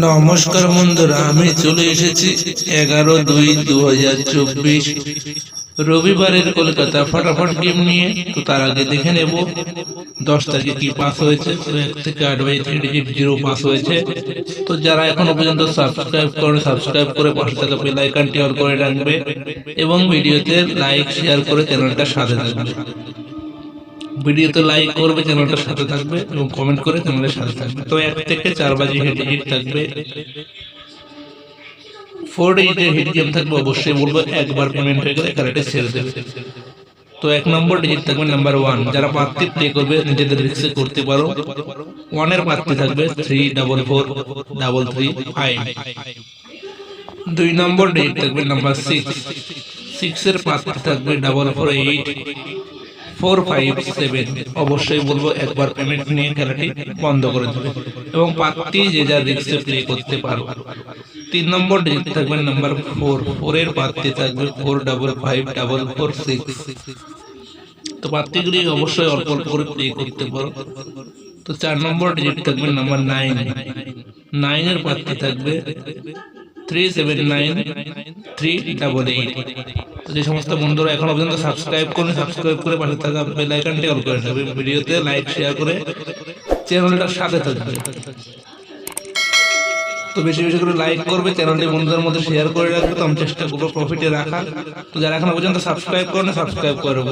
নমস্কার বন্ধুরা, আমি চলে এসেছি 11/2/2024 রবিবারের কলকাতা ফাটাফাট গেম নিয়ে। তো তার আগে দেখে নেব 10 তারিখে কি পাস হয়েছে। তো 1 থেকে 8/3 ডিজিট 0 পাস হয়েছে। তো যারা এখনো পর্যন্ত সাবস্ক্রাইব করে পাশে থাকা বেল আইকনটি অন করে রাখবে এবং ভিডিওতে লাইক শেয়ার করে চ্যানেলটা সাথে থাকবে। ভিডিওতে লাইক করবে, চ্যানেলটার সাথে থাকবে এবং কমেন্ট করে চ্যানেলের সাথে থাকবে। তো 1 থেকে 4 বাজি হিট থাকবে, 4 ডিজিটের হিট গেম থাকবে। অবশ্যই বলবো একবার পেমেন্ট হয়ে গেলে খেলাটা ছেড়ে দেবে। তো 1 নম্বর ডিজিট থাকবে নাম্বার 1। যারা পাত্তি প্লে করবে নিজেদের রিস্কে করতে পারো। 1 এর পাত্তি থাকবে 3443335। 2 নম্বর ডিজিট থাকবে নাম্বার 6। 6 এর পাত্তি থাকবে 44845 অবশ্যই বলবো একবার পেমেন্ট নিয়ে খেলাটি বন্ধ করে দেবে এবং পাত্তি যে যার রিস্কে প্লে করতে পারো। 3 নম্বর ডিজিট থাকবে নাম্বার 4। 4 এর পাত্তি থাকবে 455446। তো পাত্তিগুলি অবশ্যই অল্প অল্প করে প্লে করতে পারো। তো 4 নম্বর ডিজিট থাকবে নাম্বার 9। 9 এর পাত্তি থাকবে 379388। তো যে সমস্ত বন্ধুরা এখনো পর্যন্ত সাবস্ক্রাইব করে পাশে থাকা বেল আইকনটি অন করে নেবে। ভিডিওতে লাইক শেয়ার করে চ্যানেলটার সাথে থাকবে। তো বেশি বেশি করে লাইক করবে, চ্যানেলটি বন্ধুদের মধ্যে শেয়ার করে রাখবে। তো আমি চেষ্টা করবো প্রফিটে রাখা। তো যারা এখনো পর্যন্ত সাবস্ক্রাইব করবে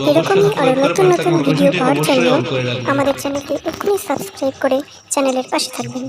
এরকমই আরো নতুন নতুন ভিডিও পাওয়ার জন্য আমাদের চ্যানেলটি এক্ষুনি সাবস্ক্রাইব করে চ্যানেলের পাশে থাকবেন।